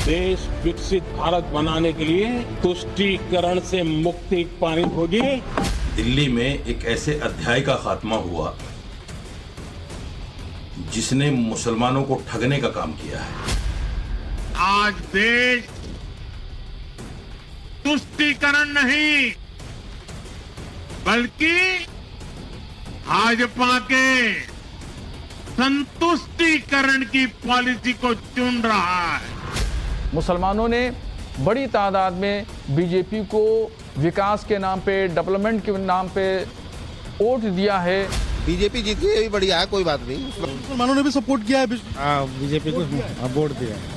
देश विकसित भारत बनाने के लिए तुष्टीकरण से मुक्ति पारित होगी। दिल्ली में एक ऐसे अध्याय का खात्मा हुआ जिसने मुसलमानों को ठगने का काम किया है। आज देश तुष्टीकरण नहीं बल्कि भाजपा के संतुष्टीकरण की पॉलिसी को चुन रहा है। मुसलमानों ने बड़ी तादाद में बीजेपी को विकास के नाम पे, डेवलपमेंट के नाम पे वोट दिया है। बीजेपी जीत गई, ये भी बढ़िया है, कोई बात नहीं। मुसलमानों ने भी सपोर्ट किया है बीजेपी को वोट दिया है।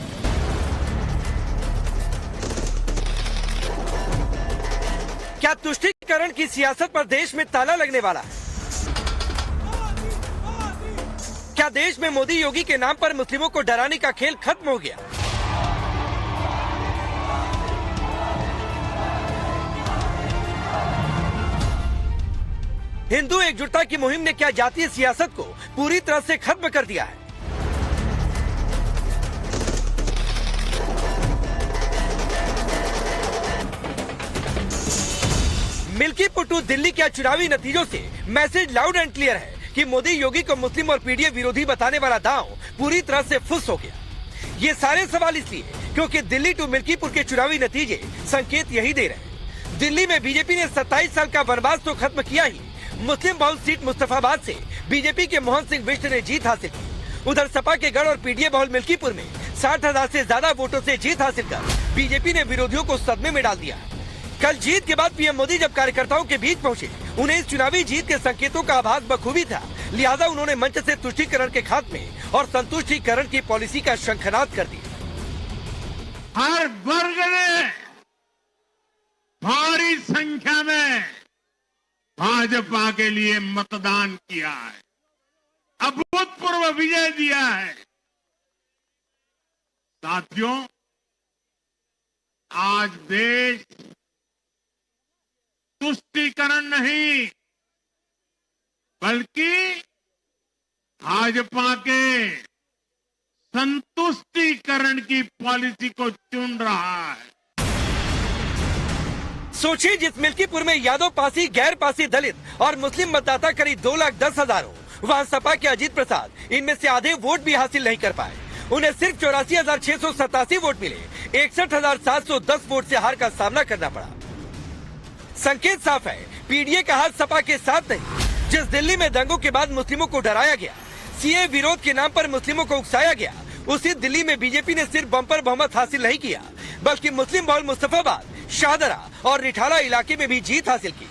क्या तुष्टीकरण की सियासत पर देश में ताला लगने वाला है? क्या देश में मोदी योगी के नाम पर मुस्लिमों को डराने का खेल खत्म हो गया? हिंदू एकजुटता की मुहिम ने क्या जातीय सियासत को पूरी तरह से खत्म कर दिया है? मिल्की पुट्टू दिल्ली के चुनावी नतीजों से मैसेज लाउड एंड क्लियर है कि मोदी योगी को मुस्लिम और पीडीए विरोधी बताने वाला दांव पूरी तरह से फुस हो गया। ये सारे सवाल इसलिए क्योंकि दिल्ली टू मिल्कीपुर के चुनावी नतीजे संकेत यही दे रहे हैं। दिल्ली में बीजेपी ने 27 साल का वनवास तो खत्म किया ही, मुस्लिम बहुल सीट मुस्तफाबाद से बीजेपी के मोहन सिंह बिष्ट ने जीत हासिल की। उधर सपा के गढ़ और पीडीए बहुल मिल्कीपुर में 60,000 से ज्यादा वोटों से जीत हासिल कर बीजेपी ने विरोधियों को सदमे में डाल दिया। कल जीत के बाद पीएम मोदी जब कार्यकर्ताओं के बीच पहुंचे, उन्हें इस चुनावी जीत के संकेतों का आभास बखूबी था। लिहाजा उन्होंने मंच से तुष्टीकरण के खात्मे और संतुष्टीकरण की पॉलिसी का शंखनाद कर दिया। हर वर्ग ने भारी संख्या में भाजपा के लिए मतदान किया है, अभूतपूर्व विजय दिया है। साथियों, आज देश तुष्टीकरण नहीं बल्कि भाजपा के संतुष्टीकरण की पॉलिसी को चुन रहा है। सोचिए, जिस मिल्कीपुर में यादव पासी, गैर पासी, दलित और मुस्लिम मतदाता करीब 2,10,000 हो, वहाँ सपा के अजीत प्रसाद इनमें से आधे वोट भी हासिल नहीं कर पाए। उन्हें सिर्फ 84,687 वोट मिले। 61,710 वोट से हार का सामना करना पड़ा। संकेत साफ है, पीडीए का हाथ सपा के साथ नहीं। जिस दिल्ली में दंगों के बाद मुस्लिमों को डराया गया, सीए विरोध के नाम पर मुस्लिमों को उकसाया गया, उसी दिल्ली में बीजेपी ने सिर्फ बम्पर बहुमत हासिल नहीं किया बल्कि मुस्लिम बहुल मुस्तफाबाद, शाहदरा और रिठाला इलाके में भी जीत हासिल की।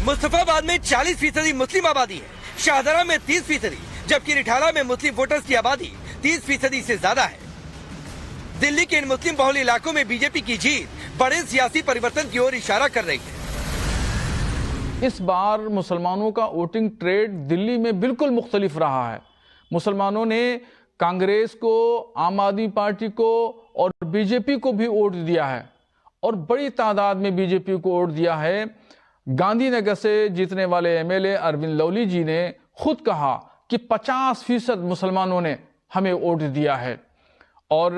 मुस्तफाबाद में 40% मुस्लिम आबादी है, शाहदरा में 30%, जबकि रिठाला में मुस्लिम वोटर्स की आबादी 30% से ज्यादा है। दिल्ली के इन मुस्लिम बहुल इलाकों में बीजेपी की जीत बड़े सियासी परिवर्तन की ओर इशारा कर रही है। इस बार मुसलमानों का वोटिंग ट्रेड दिल्ली में बिल्कुल मुख्तलिफ रहा है। मुसलमानों ने कांग्रेस को, आम आदमी पार्टी को और बीजेपी को भी वोट दिया है और बड़ी तादाद में बीजेपी को वोट दिया है। गांधीनगर से जीतने वाले एमएलए अरविंद लवली जी ने खुद कहा कि 50% मुसलमानों ने हमें वोट दिया है। और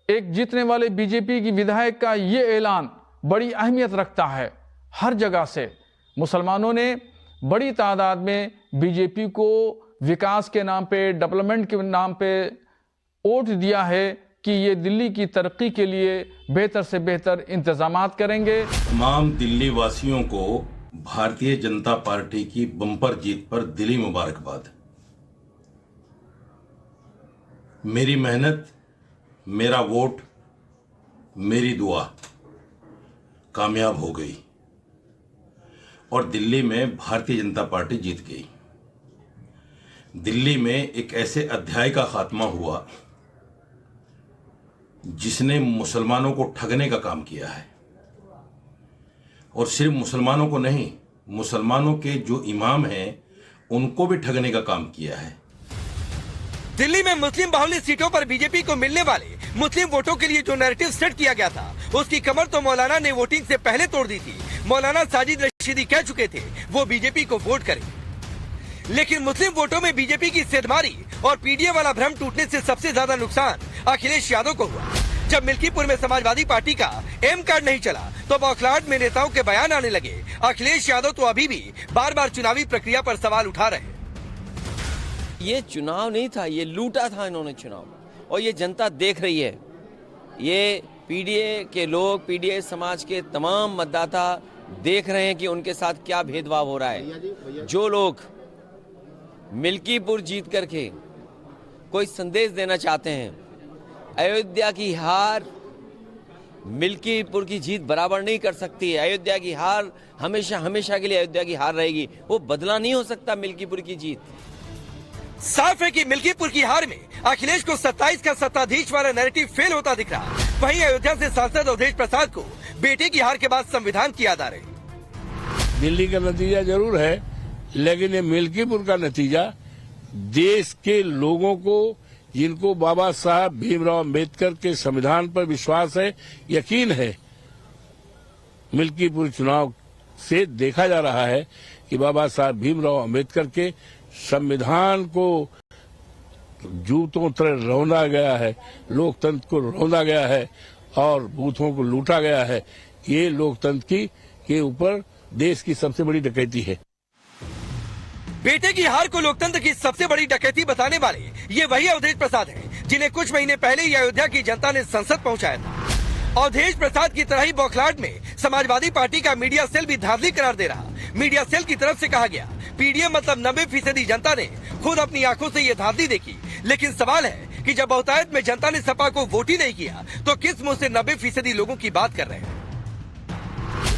एक जीतने वाले बीजेपी की विधायक का ये ऐलान बड़ी अहमियत रखता है। हर जगह से मुसलमानों ने बड़ी तादाद में बीजेपी को विकास के नाम पे, डेवलपमेंट के नाम पे वोट दिया है कि ये दिल्ली की तरक्की के लिए बेहतर से बेहतर इंतजामात करेंगे। तमाम दिल्ली वासियों को भारतीय जनता पार्टी की बम्पर जीत पर दिली मुबारकबाद। मेरी मेहनत, मेरा वोट, मेरी दुआ कामयाब हो गई और दिल्ली में भारतीय जनता पार्टी जीत गई। दिल्ली में एक ऐसे अध्याय का खात्मा हुआ जिसने मुसलमानों को ठगने का काम किया है और सिर्फ मुसलमानों को नहीं, मुसलमानों के जो इमाम हैं उनको भी ठगने का काम किया है। दिल्ली में मुस्लिम बाहुल्य सीटों पर बीजेपी को मिलने वाले मुस्लिम वोटों के लिए जो नैरेटिव सेट किया गया था, उसकी कमर तो मौलाना ने वोटिंग से पहले तोड़ दी थी। मौलाना साजिद रशीदी कह चुके थे वो बीजेपी को वोट करें। लेकिन मुस्लिम वोटों में बीजेपी की सेधमारी और पीडीए वाला भ्रम टूटने से सबसे ज्यादा नुकसान अखिलेश यादव को हुआ। जब मिल्कीपुर में समाजवादी पार्टी का एम कार्ड नहीं चला तो बौखलाहट में नेताओं के बयान आने लगे। अखिलेश यादव तो अभी भी बार बार चुनावी प्रक्रिया पर सवाल उठा रहे। ये चुनाव नहीं था, ये लूटा था इन्होंने चुनाव, और ये जनता देख रही है। ये पीडीए के लोग, पीडीए समाज के तमाम मतदाता देख रहे हैं कि उनके साथ क्या भेदभाव हो रहा है। जो लोग मिल्कीपुर जीत करके कोई संदेश देना चाहते हैं, अयोध्या की हार मिल्कीपुर की जीत बराबर नहीं कर सकती है। अयोध्या की हार हमेशा हमेशा के लिए अयोध्या की हार रहेगी, वो बदला नहीं हो सकता मिल्कीपुर की जीत। साफ है कि मिल्कीपुर की हार में अखिलेश को 27 का सत्ताधीश वाला नैरेटिव फेल होता दिख रहा। वहीं अयोध्या से सांसद अवधेश प्रसाद को बेटे की हार के बाद संविधान की याद आ रही। दिल्ली का नतीजा जरूर है, लेकिन ये मिल्कीपुर का नतीजा देश के लोगों को, जिनको बाबा साहब भीमराव अंबेडकर के संविधान पर विश्वास है, यकीन है, मिल्कीपुर चुनाव से देखा जा रहा है कि बाबा साहब भीमराव अंबेडकर के संविधान को जूतों तरह रौंदा गया है, लोकतंत्र को रौंदा गया है और बूथों को लूटा गया है। ये लोकतंत्र के ऊपर देश की सबसे बड़ी डकैती है। बेटे की हार को लोकतंत्र की सबसे बड़ी डकैती बताने वाले ये वही अवधेश प्रसाद हैं, जिन्हें कुछ महीने पहले ही अयोध्या की जनता ने संसद पहुंचाया था। अवधेश प्रसाद की तरह ही बौखलाहट में समाजवादी पार्टी का मीडिया सेल भी धांधली करार दे रहा। मीडिया सेल की तरफ से कहा गया, पीडीएम मतलब 90% जनता ने खुद अपनी आंखों से ये धांधली देखी। लेकिन सवाल है कि जब बहुतायत में जनता ने सपा को वोट ही नहीं किया तो किस मुंह से 90% लोगों की बात कर रहे हैं।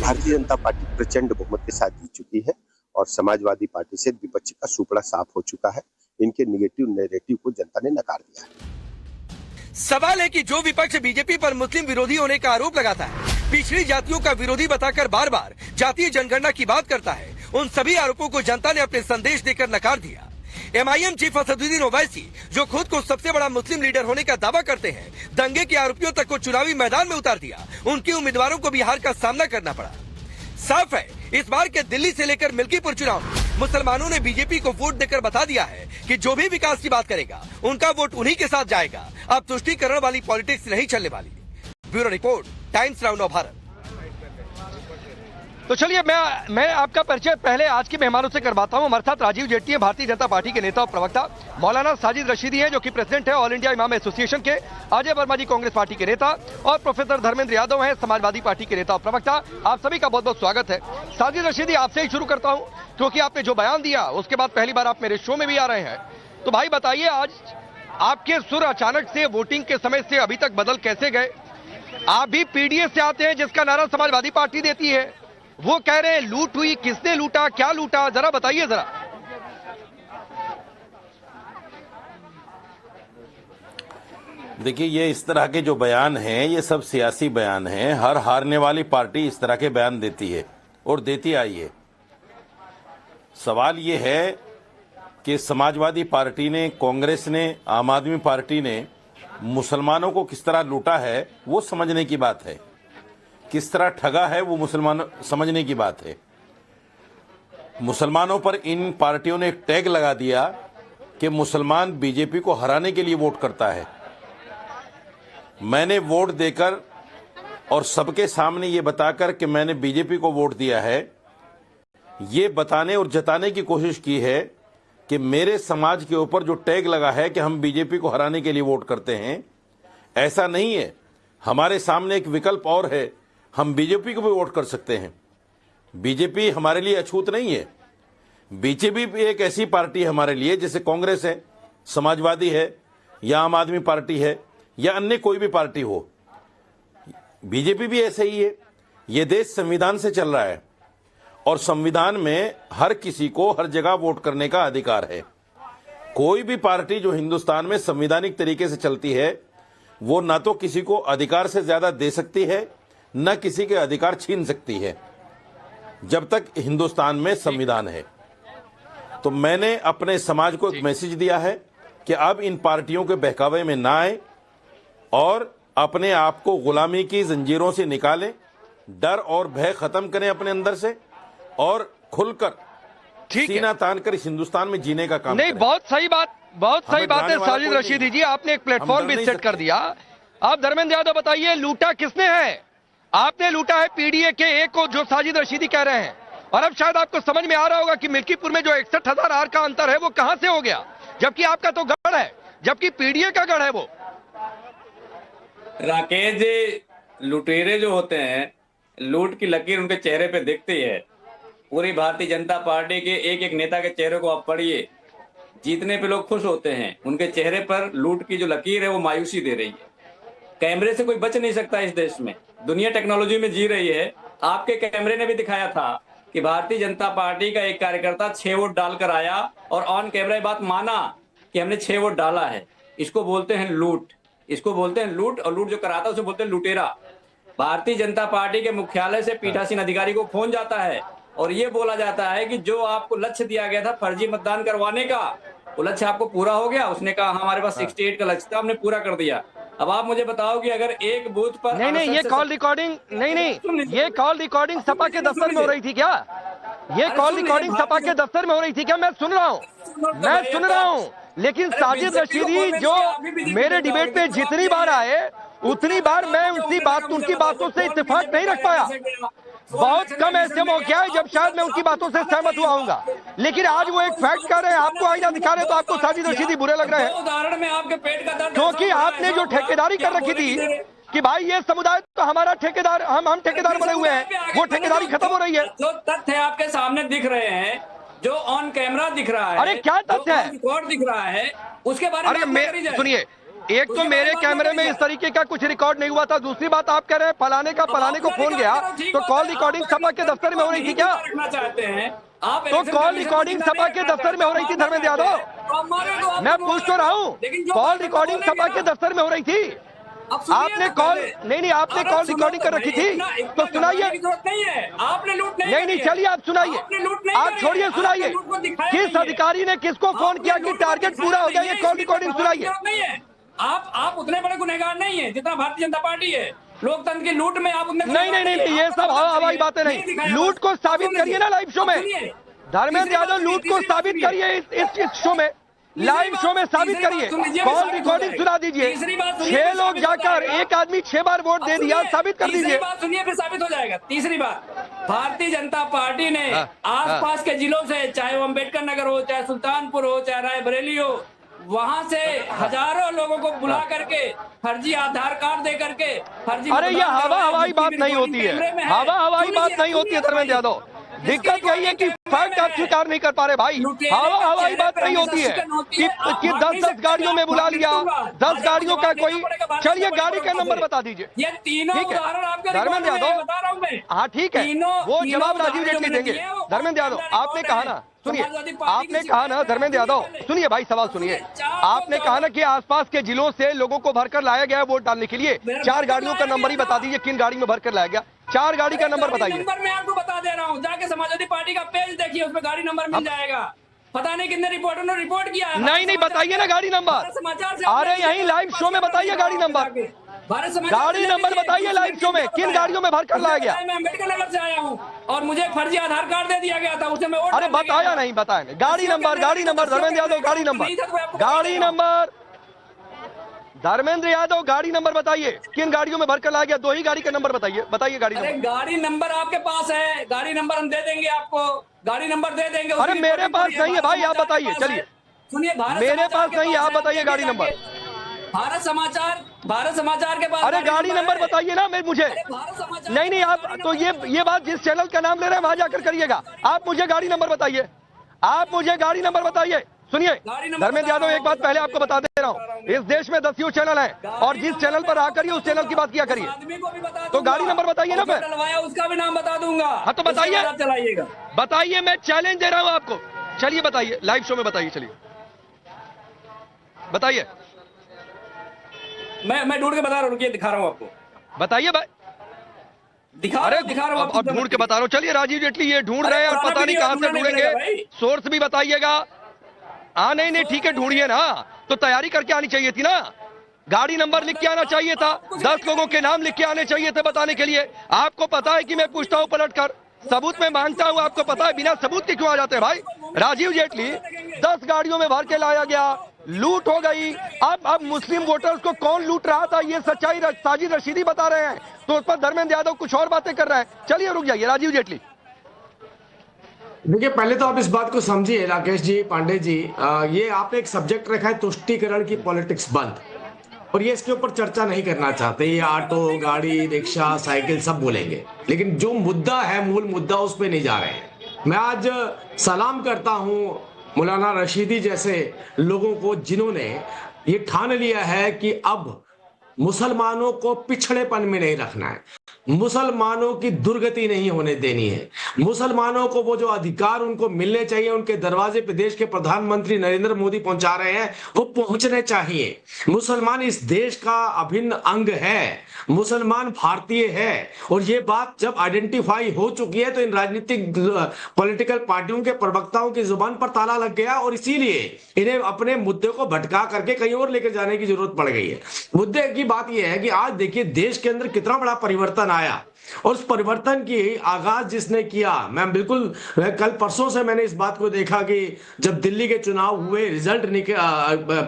भारतीय जनता पार्टी प्रचंड बहुमत के साथ जीत चुकी है और समाजवादी पार्टी से विपक्ष का सुपड़ा साफ हो चुका है। इनके निगेटिव नैरेटिव को जनता ने नकार दिया है। सवाल है कि जो विपक्ष बीजेपी पर मुस्लिम विरोधी होने का आरोप लगाता है, पिछड़ी जातियों का विरोधी बताकर बार बार जातीय जनगणना की बात करता है, उन सभी आरोपों को जनता ने अपने संदेश देकर नकार दिया। एमआईएम चीफ असदुद्दीन ओवैसी, जो खुद को सबसे बड़ा मुस्लिम लीडर होने का दावा करते हैं, दंगे के आरोपियों तक को चुनावी मैदान में उतार दिया। उनके उम्मीदवारों को भी हार का सामना करना पड़ा। साफ है, इस बार के दिल्ली से लेकर मिल्कीपुर चुनाव में मुसलमानों ने बीजेपी को वोट देकर बता दिया है कि जो भी विकास की बात करेगा उनका वोट उन्हीं के साथ जाएगा। अब तुष्टीकरण वाली पॉलिटिक्स नहीं चलने वाली। Bureau report, times now of Bharat. तो चलिए मैं आपका परिचय पहले आज के मेहमानों से करवाता हूं। हमारे साथ राजीव जेटली है, भारतीय जनता पार्टी के नेता और प्रवक्ता। मौलाना साजिद रशीदी हैं, जो कि प्रेसिडेंट है ऑल इंडिया इमाम एसोसिएशन के। अजय वर्मा जी कांग्रेस पार्टी के नेता, और प्रोफेसर धर्मेंद्र यादव हैं, समाजवादी पार्टी के नेता और प्रवक्ता। आप सभी का बहुत बहुत स्वागत है। साजिद रशीदी, आपसे ही शुरू करता हूँ, क्योंकि आपने जो बयान दिया उसके बाद पहली बार आप मेरे शो में भी आ रहे हैं। तो भाई बताइए, आज आपके सुर अचानक से वोटिंग के समय से अभी तक बदल कैसे गए? आप भी पीडीए से आते हैं, जिसका नारा समाजवादी पार्टी देती है। वो कह रहे हैं लूट हुई, किसने लूटा, क्या लूटा, जरा बताइए जरा। देखिए, ये इस तरह के जो बयान हैं, ये सब सियासी बयान हैं। हर हारने वाली पार्टी इस तरह के बयान देती है और देती आई है। सवाल ये है कि समाजवादी पार्टी ने, कांग्रेस ने, आम आदमी पार्टी ने मुसलमानों को किस तरह लूटा है वो समझने की बात है। किस तरह ठगा है वो मुसलमान समझने की बात है। मुसलमानों पर इन पार्टियों ने एक टैग लगा दिया कि मुसलमान बीजेपी को हराने के लिए वोट करता है। मैंने वोट देकर और सबके सामने ये बताकर कि मैंने बीजेपी को वोट दिया है, ये बताने और जताने की कोशिश की है कि मेरे समाज के ऊपर जो टैग लगा है कि हम बीजेपी को हराने के लिए वोट करते हैं, ऐसा नहीं है। हमारे सामने एक विकल्प और है, हम बीजेपी को भी वोट कर सकते हैं। बीजेपी हमारे लिए अछूत नहीं है। बीजेपी भी एक ऐसी पार्टी है हमारे लिए, जैसे कांग्रेस है, समाजवादी है, या आम आदमी पार्टी है, या अन्य कोई भी पार्टी हो। बीजेपी भी ऐसे ही है। ये देश संविधान से चल रहा है और संविधान में हर किसी को हर जगह वोट करने का अधिकार है। कोई भी पार्टी जो हिंदुस्तान में संवैधानिक तरीके से चलती है, वो ना तो किसी को अधिकार से ज्यादा दे सकती है, न किसी के अधिकार छीन सकती है, जब तक हिंदुस्तान में संविधान है। तो मैंने अपने समाज को एक मैसेज दिया है कि अब इन पार्टियों के बहकावे में ना आए और अपने आप को गुलामी की जंजीरों से निकालें, डर और भय खत्म करें अपने अंदर से और खुलकर सीना तान कर इस हिंदुस्तान में जीने का काम नहीं, करें। बहुत सही बात है साजिद रशीदी जी। आपने एक प्लेटफॉर्म भी सेट कर दिया। आप धर्मेंद्र यादव बताइए, लूटा किसने है? आपने लूटा है पीडीए के एक को, जो साजिद रशीदी कह रहे हैं। और अब शायद आपको समझ में आ रहा होगा कि मिल्कीपुर में जो 61,000 आर का अंतर है वो कहां से हो गया, जबकि आपका तो गढ़ है, जबकि पीडीए का गढ़ है वो। राकेश जी, लुटेरे जो होते हैं, लूट की लकीर उनके चेहरे पे दिखती है। पूरी भारतीय जनता पार्टी के एक एक नेता के चेहरे को आप पढ़िए, जीतने पे लोग खुश होते हैं, उनके चेहरे पर लूट की जो लकीर है वो मायूसी दे रही है। कैमरे से कोई बच नहीं सकता इस देश में, दुनिया टेक्नोलॉजी में जी रही है। आपके कैमरे ने भी दिखाया था कि भारतीय जनता पार्टी का एक कार्यकर्ता 6 वोट डालकर आया और ऑन कैमरा बात माना कि हमने 6 वोट डाला है। इसको बोलते हैं लूट, इसको बोलते हैं लूट, और लूट जो कराता है उसे बोलते हैं लुटेरा। भारतीय जनता पार्टी के मुख्यालय से पीठासीन अधिकारी को फोन जाता है और ये बोला जाता है कि जो आपको लक्ष्य दिया गया था फर्जी मतदान करवाने का, वो लक्ष्य आपको पूरा हो गया। उसने कहा हमारे पास 68 का लक्ष्य था, हमने पूरा कर दिया। अब आप मुझे बताओ कि अगर एक बूथ पर नहीं, ये कॉल रिकॉर्डिंग नहीं, ये कॉल रिकॉर्डिंग सपा के दफ्तर में हो रही थी क्या? ये कॉल रिकॉर्डिंग सपा के दफ्तर में हो रही थी क्या? मैं सुन रहा हूँ, लेकिन साजिद रशीदी जो मेरे डिबेट पे जितनी बार आए उतनी बार मैं उनकी बातों से इत्तेफाक नहीं रख पाया। बहुत कम ऐसे मौके आए जब शायद मैं उनकी बातों से सहमत हुआ हूँगा, लेकिन आज वो एक फैक्ट कर रहे हैं, आपको आईना दिखा रहे हैं, तो आपको साजिद रशीदी बुरे लग रहे हैं। उदाहरण में आपके पेट का दर्द, क्योंकि आपने जो ठेकेदारी कर रखी थी कि भाई ये समुदाय तो हमारा ठेकेदार, हम ठेकेदार बने हुए हैं, वो ठेकेदारी खत्म हो रही है। जो तथ्य आपके सामने दिख रहे हैं, जो ऑन कैमरा दिख रहा है, अरे क्या तथ्य है, रिकॉर्ड दिख रहा है, उसके बारे में सुनिए। एक तो मेरे कैमरे में इस तरीके का कुछ रिकॉर्ड नहीं हुआ था, दूसरी बात आप कह रहे हैं फलाने को फोन गया, तो कॉल रिकॉर्डिंग सपा के दफ्तर में हो रही थी क्या? चाहते हैं आप, तो कॉल रिकॉर्डिंग सपा के दफ्तर में हो रही थी धर्मेंद्र यादव? मैं पूछ तो रहा हूँ, कॉल रिकॉर्डिंग सपा के दफ्तर में हो रही थी? आपने कॉल नहीं, आपने कॉल रिकॉर्डिंग कर रखी थी, तो सुनाइए। आपने लूट नहीं, चलिए आप सुनाइए, आप छोड़िए, सुनाइए किस अधिकारी ने किसको फोन किया कि टारगेट पूरा हो गया, ये कॉल रिकॉर्डिंग सुनाइए। आप उतने बड़े गुनहगार नहीं है जितना भारतीय जनता पार्टी है। लोकतंत्र की लूट में आप उतने नहीं, ये सब हवाई बातें नहीं। लूट को साबित करिए ना लाइव शो में, धर्मेंद्र यादव, लूट को साबित करिए इस शो में, लाइव शो में साबित करिए, कॉल रिकॉर्डिंग सुना दीजिए। 6 लोग जाकर एक आदमी 6 बार वोट दे दिया, साबित कर दीजिए। बात सुनिए, फिर साबित हो जाएगा। तीसरी बात, भारतीय जनता पार्टी ने आसपास के जिलों से, चाहे वो अम्बेडकर नगर हो, चाहे सुल्तानपुर हो, चाहे रायबरेली हो, वहां से हजारों लोगों को बुला करके फर्जी आधार कार्ड दे करके फर्जी। अरे ये हवाई बात नहीं होती है, हवाई बात नहीं होती है धर्मेंद्र यादव। दिक्कत यही है कि फैक्ट आप स्वीकार नहीं कर पा रहे भाई। हवाई बात नहीं होती है कि 10 गाड़ियों में बुला लिया, 10 गाड़ियों का कोई। चलिए गाड़ी का नंबर बता दीजिए। ये तीनों उदाहरण आपके धर्मेंद्र यादव बता रहा हूं मैं। हाँ ठीक है, वो जवाब राजीव जेटली देंगे। धर्मेंद्र यादव आपने कहा ना, सुनिए, आपने कहा ना धर्मेंद्र यादव, सुनिए भाई सवाल सुनिए। आपने कहा ना कि आसपास के जिलों से लोगों को भरकर लाया गया वोट डालने के लिए। 4 गाड़ियों का नंबर ही बता दीजिए, किन गाड़ी में भरकर लाया गया। 4 गाड़ी का नंबर बताइए। नंबर मैं आपको बता दे रहा हूँ, जाके समाजवादी पार्टी का पेज देखिए, उसमें गाड़ी नंबर मिल जाएगा। पता नहीं कितने रिपोर्टर ने रिपोर्ट किया है। नहीं बताइए ना गाड़ी नंबर। अरे यही लाइव शो में बताइए गाड़ी नंबर, गाड़ी नंबर बताइए लाइव शो में, किन गाड़ियों में भरकर लाया गया। मैं अम्बेडकर नगर से आया हूँ और मुझे फर्जी आधार कार्ड दे दिया गया था, उसे मैं अरे बताया नहीं, बताया नहीं। गाड़ी नंबर धर्मेंद्र यादव, गाड़ी नंबर धर्मेंद्र यादव, गाड़ी नंबर बताइए, किन गाड़ियों में भरकर लाया गया। 2 ही गाड़ी का नंबर बताइए गाड़ी नंबर। गाड़ी नंबर आपके पास है, गाड़ी नंबर हम दे देंगे आपको, गाड़ी नंबर दे देंगे। अरे मेरे पास नहीं है भाई, आप बताइए। चलिए सुनिए, मेरे पास नहीं है, आप बताइए गाड़ी नंबर। भारत समाचार के पास। अरे गाड़ी नंबर बताइए ना मुझे। नहीं आप तो ये बात जिस चैनल का नाम ले रहे हैं वहां जाकर करिएगा। आप मुझे गाड़ी नंबर बताइए, आप मुझे गाड़ी नंबर बताइए। सुनिए धर्मेंद्र यादव, एक बात पहले आपको बता दे रहा हूँ, इस देश में 10 चैनल है और जिस चैनल पर आकर ही उस चैनल की बात किया करिए। तो गाड़ी नंबर बताइए ना, मैं उसका भी नाम बता दूंगा। हाँ तो बताइए, चलाइएगा, बताइए, मैं चैलेंज दे रहा हूँ आपको। चलिए बताइए, लाइव शो में बताइए, चलिए बताइए। मैं ढूंढ के बता रहा हूँ, दिखा रहा हूँ आपको, बताइए भाई। दिखा रहा हूँ, अब ढूंढ के बता रहा हूँ। चलिए राजीव जेटली ये ढूंढ रहे हैं और पता नहीं कहां से ढूंढेंगे, सोर्स भी बताइएगा। हाँ नहीं ठीक है, ढूंढिए ना, तो तैयारी करके आनी चाहिए थी ना, गाड़ी नंबर लिख के आना चाहिए था, 10 लोगों के नाम लिख के आने चाहिए थे बताने के लिए। आपको पता है कि मैं पूछता हूँ पलट कर, सबूत में मांगता हूँ, आपको पता है बिना सबूत के क्यों आ जाते हैं भाई। राजीव जेटली 10 गाड़ियों में भर के लाया गया, लूट हो गई। अब मुस्लिम वोटर्स को कौन लूट रहा था ये सच्चाई साजिद रशीदी बता रहे हैं, तो उस पर धर्मेंद्र यादव कुछ और बातें कर रहा है। चलिए रुक जाइए, राजीव जेटली। देखिए, पहले तो आप इस बात को समझिए राकेश जी, पांडे जी, ये आपने एक सब्जेक्ट रखा है तुष्टीकरण की पॉलिटिक्स बंद, और ये इसके ऊपर चर्चा नहीं करना चाहते। ये ऑटो, गाड़ी, रिक्शा, साइकिल सब बोलेंगे, लेकिन जो मुद्दा है, मूल मुद्दा, उस पर नहीं जा रहे हैं। मैं आज सलाम करता हूं मौलाना रशीदी जैसे लोगों को, जिन्होंने ये ठान लिया है कि अब मुसलमानों को पिछड़ेपन में नहीं रखना है, मुसलमानों की दुर्गति नहीं होने देनी है, मुसलमानों को वो जो अधिकार उनको मिलने चाहिए, उनके दरवाजे पे देश के प्रधानमंत्री नरेंद्र मोदी पहुंचा रहे हैं, वो पहुंचने चाहिए। मुसलमान इस देश का अभिन्न अंग है, मुसलमान भारतीय है, और ये बात जब आइडेंटिफाई हो चुकी है तो इन राजनीतिक पॉलिटिकल पार्टियों के प्रवक्ताओं की जुबान पर ताला लग गया, और इसीलिए इन्हें अपने मुद्दे को भटका करके कहीं और लेकर जाने की जरूरत पड़ गई है। मुद्दे की बात यह है कि आज देखिए देश के अंदर कितना बड़ा परिवर्तन आया, और उस परिवर्तन की आगाज जिसने किया, मैं बिल्कुल कल परसों से मैंने इस बात को देखा कि जब दिल्ली के चुनाव हुए, रिजल्ट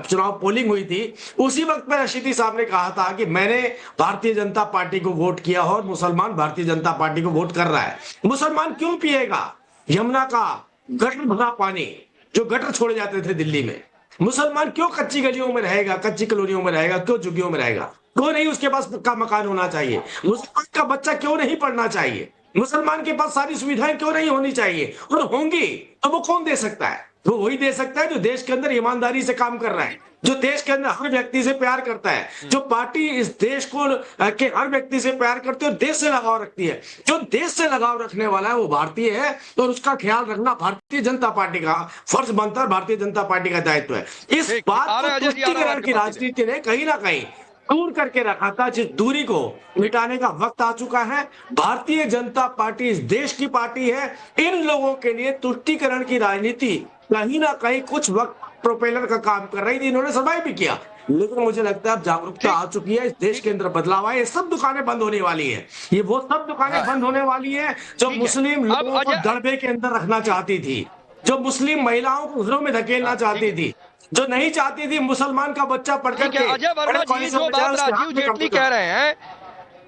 चुनाव पोलिंग हुई थी, उसी वक्त में रशीदी साहब ने कहा था कि मैंने भारतीय जनता पार्टी को वोट किया और मुसलमान भारतीय जनता पार्टी को वोट कर रहा है। मुसलमान क्यों पिएगा यमुना का गटर भरा पानी जो गटर छोड़े जाते थे दिल्ली में? मुसलमान क्यों कच्ची गलियों में रहेगा, कच्ची कॉलोनियों में रहेगा, क्यों झुग्गियों में रहेगा? क्यों नहीं उसके पास पक्का मकान होना चाहिए? मुसलमान का बच्चा क्यों नहीं पढ़ना चाहिए? मुसलमान के पास सारी सुविधाएं क्यों नहीं होनी चाहिए? और होंगी तो वो कौन दे सकता है? वो वही दे सकता है जो देश के अंदर ईमानदारी से काम कर रहा है, जो देश के अंदर हर व्यक्ति से प्यार करता है, जो पार्टी इस देश को के हर व्यक्ति से प्यार करती है और देश से लगाव रखती है। जो देश से लगाव रखने वाला है वो भारतीय है, और उसका ख्याल रखना भारतीय जनता पार्टी का फर्ज बनता है, भारतीय जनता पार्टी का दायित्व है। इस बात को तुष्टीकरण की राजनीति ने कहीं ना कहीं दूर करके रखा था, जिस दूरी को मिटाने का वक्त आ चुका है। भारतीय जनता पार्टी इस देश की पार्टी है। इन लोगों के लिए तुष्टीकरण की राजनीति कहीं ना कहीं कुछ वक्त प्रोपेलर का काम कर रही थी, इन्होंने सर्वाइव भी किया, लेकिन मुझे लगता है अब जागरूकता आ चुकी है, इस देश के अंदर बदलाव आया, ये सब दुकानें बंद होने वाली है। ये वो सब दुकानें बंद होने वाली है जो मुस्लिम लोगों को दड़बे के अंदर रखना चाहती थी, जो मुस्लिम महिलाओं को घरों में धकेलना चाहती थी, जो नहीं चाहती थी मुसलमान का बच्चा पढ़कर के। अजय वर्मा जी, जो बात राजीव जेटली कह रहे हैं,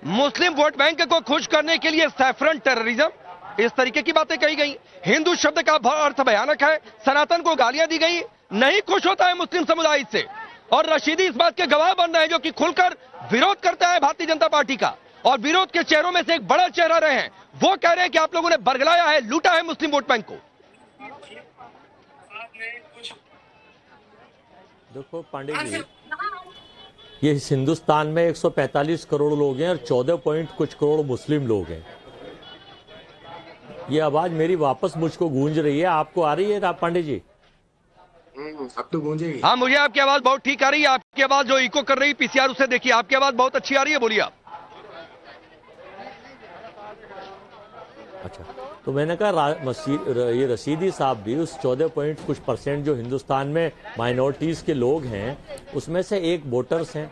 मुस्लिम वोट बैंक को खुश करने के लिए सैफरन टेररिज्म, इस तरीके की बातें कही गई। हिंदू शब्द का अर्थ भयानक है, सनातन को गालियां दी गई, नहीं खुश होता है मुस्लिम समुदाय इससे। और रशीदी इस बात के गवाह बन रहे हैं, जो कि खुलकर विरोध करता है भारतीय जनता पार्टी का, और विरोध के चेहरों में से एक बड़ा चेहरा रहे हैं। वो कह रहे हैं कि आप लोगों ने बरगलाया है, लूटा है मुस्लिम वोट बैंक को। देखो पांडे जी, ये इस हिंदुस्तान में 145 करोड़ लोग हैं और 14 पॉइंट कुछ करोड़ मुस्लिम लोग हैं। ये आवाज मेरी वापस मुझको गूंज रही है, आपको आ रही है पांडे जी? अब तो गूंजेगी। हाँ, मुझे आपकी आवाज बहुत ठीक आ रही है। आपकी आवाज जो इको कर रही है पीसीआर, उसे देखिए, आपकी आवाज बहुत अच्छी आ रही है, बोलिए आप। अच्छा, तो मैंने कहा ये रशीदी साहब भी उस 14 पॉइंट कुछ % जो हिंदुस्तान में माइनॉरिटीज के लोग हैं उसमें से एक वोटर्स हैं,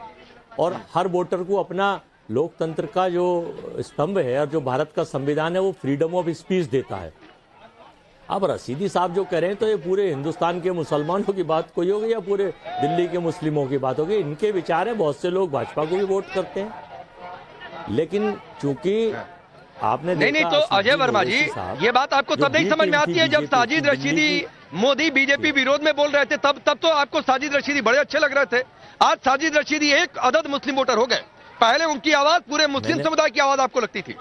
और हर वोटर को अपना लोकतंत्र का जो स्तंभ है और जो भारत का संविधान है वो फ्रीडम ऑफ स्पीच देता है। अब रशीदी साहब जो कह रहे हैं तो ये पूरे हिंदुस्तान के मुसलमानों की बात कोई होगी या पूरे दिल्ली के मुस्लिमों की बात होगी? इनके विचार है, बहुत से लोग भाजपा को भी वोट करते हैं, लेकिन चूंकि आपने नहीं तो अजय वर्मा जी, ये बात आपको तब नहीं समझ में आती है जब साजिद रशीदी मोदी बीजेपी विरोध में बोल रहे थे, तब तो आपको साजिद रशीदी बड़े अच्छे लग रहे थे। आज साजिद रशीदी एक अदद मुस्लिम वोटर हो गए, पहले उनकी आवाज पूरे मुस्लिम समुदाय की आवाज आपको लगती थी।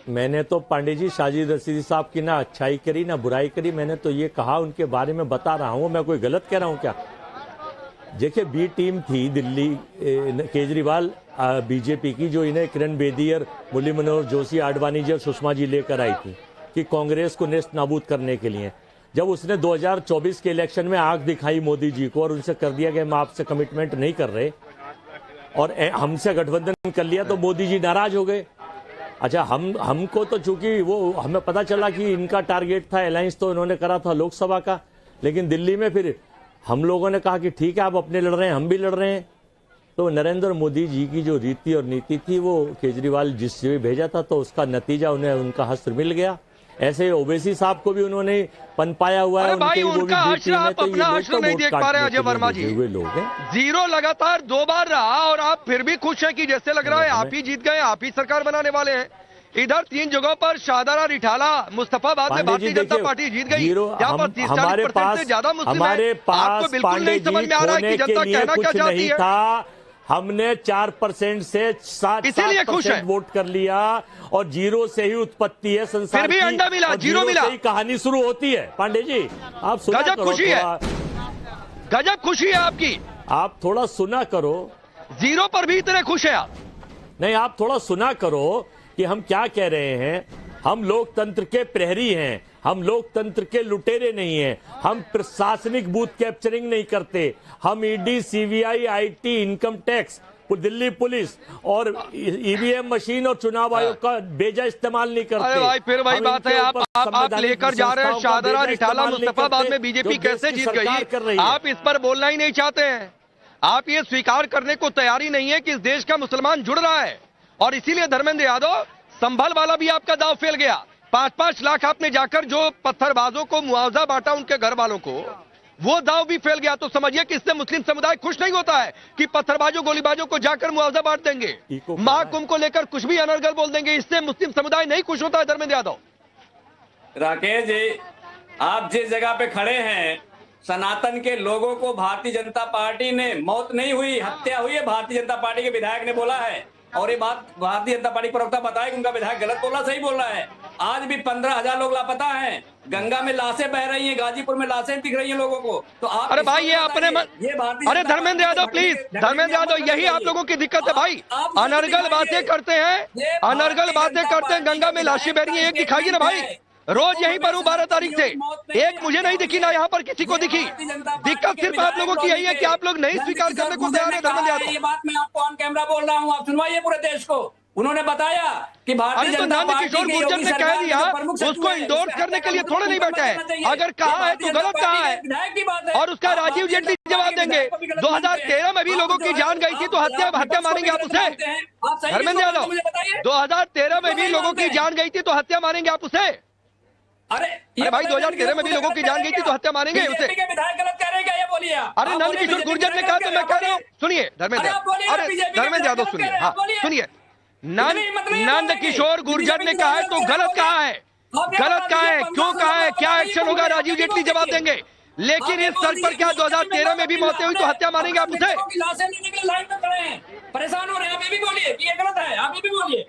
मैंने तो पांडे जी साजिद रशीदी साहब की ना अच्छाई करी ना बुराई करी, मैंने तो ये कहा उनके बारे में बता रहा हूं। मैं कोई गलत कह रहा हूं क्या? देखिए, बी टीम थी दिल्ली केजरीवाल बीजेपी की, जो इन्हें किरण बेदी और मुरली मनोहर जोशी, आडवाणी जी और सुषमा जी लेकर आई थी कि कांग्रेस को नेस्त नाबूद करने के लिए। जब उसने 2024 के इलेक्शन में आंख दिखाई मोदी जी को और उनसे कर दिया कि हम आपसे कमिटमेंट नहीं कर रहे और हमसे गठबंधन कर लिया, तो मोदी जी नाराज हो गए। अच्छा, हमको तो चूंकि वो हमें पता चला कि इनका टारगेट था अलायंस, तो इन्होंने करा था लोकसभा का, लेकिन दिल्ली में फिर हम लोगों ने कहा कि ठीक है, आप अपने लड़ रहे हैं, हम भी लड़ रहे हैं। तो नरेंद्र मोदी जी की जो रीति और नीति थी वो केजरीवाल जिससे भी भेजा था, तो उसका नतीजा उन्हें उनका हश्र मिल गया। ऐसे ओवैसी साहब को भी उन्होंने पनपाया हुआ है। अरे भाई, उनके वो भी उनका बी आश्रय टीम है, आप तो ये अपना लोग आश्रय तो नहीं वोट देख पा रहे हैं काटने अजय के लिए वर्मा भेजे जी। हुए लोग हैं। जीरो लगातार 2 बार रहा और आप फिर भी खुश हैं कि जैसे लग रहा है आप ही जीत गए, आप ही सरकार बनाने वाले हैं। इधर 3 जगहों पर शाहदरा, रिठाला, मुस्तफाबाद में भारतीय जनता पार्टी जीत गई। यहाँ पर 30-40% से ज्यादा मुस्लिम हैं। आपको बिल्कुल नहीं समझ में आ रहा है कि जनता कहना क्या चाहती है। हमने 4% से 7% वोट कर लिया और जीरो से ही उत्पत्ति है संसार फिर भी की, अंडा मिला, और जीरो मिला, से ही कहानी शुरू होती है। पांडे जी, आप सुना गजब करो, खुशी है, गजब खुशी है आपकी। आप थोड़ा सुना करो। जीरो पर भी इतने खुश हैं आप? नहीं, आप थोड़ा सुना करो कि हम क्या कह रहे हैं। हम लोकतंत्र के प्रहरी हैं, हम लोकतंत्र के लुटेरे नहीं हैं। हम प्रशासनिक बूथ कैप्चरिंग नहीं करते। हम ED, CBI, IT, income tax, Delhi police और ईवीएम मशीन और चुनाव आयोग का बेजा इस्तेमाल नहीं करते। अरे भाई, फिर वही बात है, आप लेकर जा रहे हैं शाहदरा, रिठाला, मुस्तफाबाद में बीजेपी कैसे जीत गई, आप इस पर बोलना ही नहीं चाहते हैं। आप ये स्वीकार करने को तैयारी नहीं है कि इस देश का मुसलमान जुड़ रहा है। और इसीलिए धर्मेंद्र यादव, संभल वाला भी आपका दांव फेल गया। 5-5 लाख आपने जाकर जो पत्थरबाजों को मुआवजा बांटा, उनके घर वालों को, वो दांव भी फेल गया। तो समझिए कि इससे मुस्लिम समुदाय खुश नहीं होता है कि पत्थरबाजों, गोलीबाजों को जाकर मुआवजा बांट देंगे, महाकुंभ को लेकर कुछ भी अनर्गल बोल देंगे। इससे मुस्लिम समुदाय नहीं खुश होता है। धर्मेंद्र यादव, राकेश जी, आप जिस जगह पे खड़े हैं, सनातन के लोगों को भारतीय जनता पार्टी ने, मौत नहीं हुई, हत्या हुई है, भारतीय जनता पार्टी के विधायक ने बोला है। और ये बात भारतीय जनता पार्टी प्रवक्ता बताए कि उनका विधायक गलत बोला, सही बोल रहा है। आज भी 15,000 लोग लापता हैं, गंगा में लाशें बह रही हैं, गाजीपुर में लाशें दिख रही हैं लोगों को। तो आप, अरे भाई, ये अपने अरे धर्मेंद्र यादव प्लीज, धर्मेंद्र यादव, यही आप लोगों की दिक्कत है भाई। अनर्गल बातें करते हैं, अनर्गल बातें करते हैं, गंगा में लाशें बह रही हैं, एक दिखाइए ना भाई। रोज यहीं पर हूँ 12 तारीख से, एक मुझे नहीं दिखी, ना यहाँ पर किसी को दिखी। दिक्कत सिर्फ आप लोगों की यही है कि आप लोग नहीं स्वीकार करने को तैयार है। धर्मेंद्र यादव, ये बात मैं आपको ऑन कैमरा बोल रहा हूँ, आप सुनवाइए पूरे देश को। उन्होंने बताया कि भारतीय जनता पार्टी किशोर गुर्जर ने कह दिया, उसको इंडोर्स करने के लिए थोड़े नहीं बैठा है। अगर कहा है तो गलत कहा है, और उसका राजीव जेटली जवाब देंगे। 2013 में भी लोगों की जान गई थी, तो हत्या मानेंगे आप उसे? धर्मेंद्र यादव, 2013 में भी लोगों की जान गई थी, तो हत्या मानेंगे आप उसे? अरे भाई, 2013 में भी लोगों की जान गई थी, तो हत्या मानेंगे उसे? विधायक गलत कह रहे हैं क्या, ये बोलिए। अरे नंद किशोर गुर्जर ने कहा, तो मैं कह रहा हूँ, सुनिए धर्मेंद्र, अरे धर्मेंद्र यादव सुनिए, हाँ सुनिए। नंद किशोर गुर्जर ने कहा है तो गलत कहा है, गलत कहा है, क्यों कहा है, क्या एक्शन होगा, राजीव जेटली जवाब देंगे। लेकिन इस सर पर क्या 2013 में भी मौतें हुई, तो हत्या मानेंगे आप उसे? लाइन में खड़े हैं, परेशान हो रहे हैं, आप ये भी बोलिए कि ये गलत है, आप ये भी बोलिए।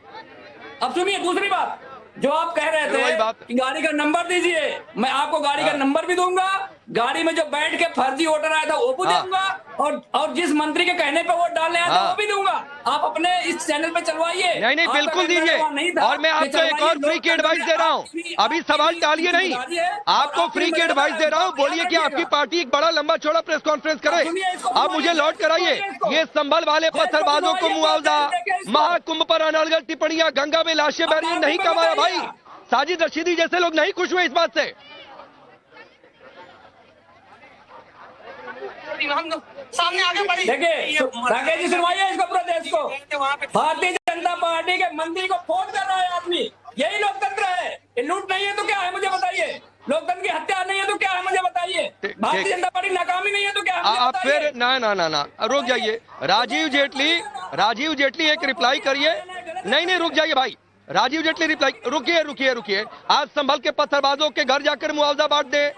अब सुनिए दूसरी बात, जो आप कह रहे थे कि गाड़ी का नंबर दीजिए, मैं आपको गाड़ी का नंबर भी दूंगा, गाड़ी में जो बैठ के फर्जी वोटर आया था वो भी दूंगा, और जिस मंत्री के कहने पे वोट डालने आया था वो भी दूंगा। आप अपने इस चैनल पे चलवाइए। नहीं, बिल्कुल दीजिए। और मैं आपको एक और फ्री की एडवाइस दे रहा हूँ, अभी सवाल टालिए नहीं, आपको फ्री की एडवाइस दे रहा हूँ। बोलिए कि आपकी पार्टी एक बड़ा लंबा चौड़ा प्रेस कॉन्फ्रेंस करे, आप मुझे लौट कराइए। ये संभल वाले पत्थरबाजों को मुआवजा, महाकुंभ पर अनर्गल टिप्पणियां, गंगा में लाशें बह रही, नहीं कमाया भाई। साजिद रशीदी जैसे लोग नहीं खुश हुए इस बात से। देखिए राकेश जी, सुनवाइए इसको पूरे देश को। भारतीय जनता पार्टी के मंत्री को फोन कर रहा है आदमी, यही लोकतंत्र है। ये लूट नहीं है तो क्या है मुझे बताइए, लोकतंत्र की हत्या नहीं है तो क्या है मुझे बताइए, भारतीय जनता पार्टी नाकामी नहीं है तो क्या है? आप फिर ना रुक जाइए। राजीव जेटली एक रिप्लाई करिए। नहीं रुक जाइए भाई, राजीव जेटली रिप्लाई, रुकिए। आज संभल के पत्थरबाजों के घर जाकर मुआवजा बांट दे,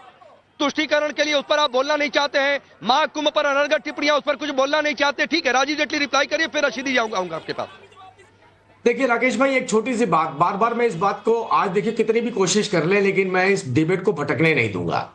तुष्टीकरण के लिए उस पर आप बोलना नहीं चाहते हैं। महाकुंभ पर अनर्गल टिप्पणियां, उस पर कुछ बोलना नहीं चाहते, ठीक है। राजीव जेटली रिप्लाई करिए, फिर रशीदी जाऊंगा आपके पास। देखिए राकेश भाई, एक छोटी सी बात, बार बार मैं इस बात को, आज देखिए कितनी भी कोशिश कर ले, लेकिन मैं इस डिबेट को भटकने नहीं दूंगा।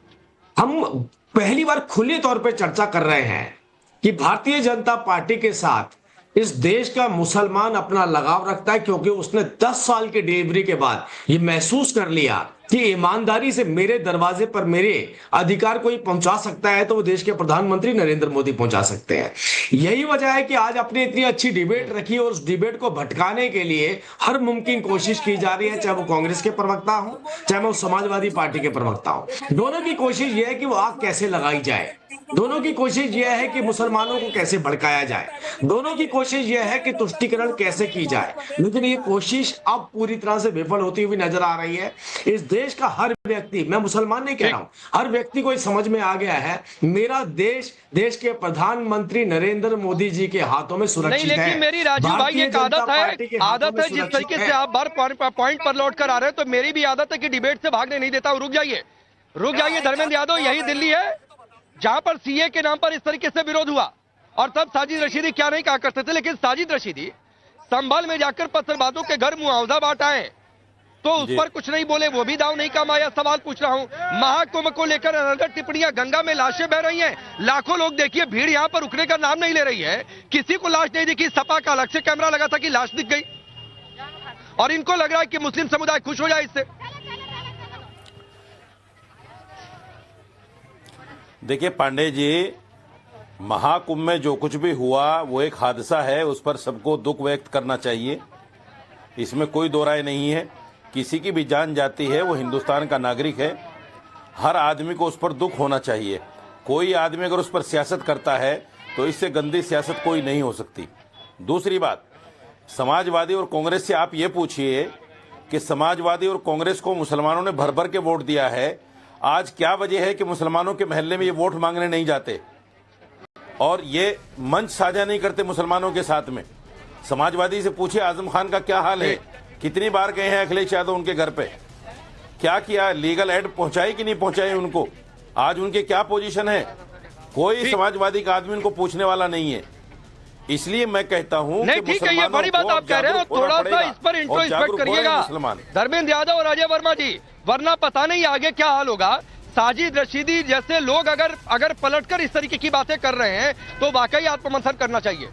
हम पहली बार खुले तौर पे चर्चा कर रहे हैं कि भारतीय जनता पार्टी के साथ इस देश का मुसलमान अपना लगाव रखता है, क्योंकि उसने 10 साल की डिलीवरी के बाद ये महसूस कर लिया कि ईमानदारी से मेरे दरवाजे पर मेरे अधिकार कोई पहुंचा सकता है तो वो देश के प्रधानमंत्री नरेंद्र मोदी पहुंचा सकते हैं। यही वजह है कि आज अपनी इतनी अच्छी डिबेट रखी और उस डिबेट को भटकाने के लिए हर मुमकिन कोशिश की जा रही है, चाहे वो कांग्रेस के प्रवक्ता हो, चाहे वो समाजवादी पार्टी के प्रवक्ता हो। दोनों की कोशिश यह है कि वो आग कैसे लगाई जाए। दोनों की कोशिश यह है कि मुसलमानों को कैसे भड़काया जाए, दोनों की कोशिश यह है कि तुष्टीकरण कैसे की जाए, लेकिन ये कोशिश अब पूरी तरह से विफल होती हुई नजर आ रही है। इस देश का हर व्यक्ति, मैं मुसलमान नहीं कह रहा हूं, हर व्यक्ति को समझ में आ गया है मेरा देश देश के प्रधानमंत्री नरेंद्र मोदी जी के हाथों में सुरक्षित है। लेकिन मेरी राजू भाई एक आदत है जिस तरीके से आप बार पॉइंट पर लौट कर आ रहे हैं, तो मेरी भी आदत है कि डिबेट से भागने नहीं देता। रुक जाइए धर्मेंद्र यादव, यही दिल्ली है जहां पर सीए के नाम पर इस तरीके से विरोध हुआ, और तब साजिद रशीदी क्या नहीं कहा करते थे, लेकिन साजिद रशीदी संभल में जाकर पत्थरबाजों के घर मुआवजा बांटा है तो उस पर कुछ नहीं बोले, वो भी दाव नहीं कमाया। सवाल पूछ रहा हूं, महाकुंभ को लेकर अनर्गल टिप्पणियां, गंगा में लाशें बह रही हैं, लाखों लोग देखिए भीड़ यहां पर रुकने का नाम नहीं ले रही है, किसी को लाश नहीं दिखी। सपा का अलग से कैमरा लगा था कि लाश दिख गई, और इनको लग रहा है कि मुस्लिम समुदाय खुश हो जाए इससे। देखिए पांडे जी, महाकुंभ में जो कुछ भी हुआ वो एक हादसा है, उस पर सबको दुख व्यक्त करना चाहिए, इसमें कोई दो राय नहीं है। किसी की भी जान जाती है, वो हिंदुस्तान का नागरिक है, हर आदमी को उस पर दुख होना चाहिए। कोई आदमी अगर उस पर सियासत करता है तो इससे गंदी सियासत कोई नहीं हो सकती। दूसरी बात, समाजवादी और कांग्रेस से आप ये पूछिए कि समाजवादी और कांग्रेस को मुसलमानों ने भर भर के वोट दिया है, आज क्या वजह है कि मुसलमानों के महल्ले में ये वोट मांगने नहीं जाते और ये मंच साझा नहीं करते मुसलमानों के साथ में? समाजवादी से पूछिए आजम खान का क्या हाल है, कितनी बार गए हैं अखिलेश यादव उनके घर पे, क्या किया, लीगल एड पहुंचाई कि नहीं पहुंचाई उनको, आज उनके क्या पोजीशन है? कोई समाजवादी का आदमी उनको पूछने वाला नहीं है। इसलिए मैं कहता हूं नहीं, ठीक है, ये बड़ी बात आप कह रहे हैं, थोड़ा सा इस पर इंट्रोस्पेक्ट करिएगा धर्मेंद्र यादव और अजय वर्मा जी, वरना पता नहीं आगे क्या हाल होगा। साजिद रशीदी जैसे लोग अगर पलटकर इस तरीके की बातें कर रहे हैं तो वाकई आत्ममंथन करना चाहिए।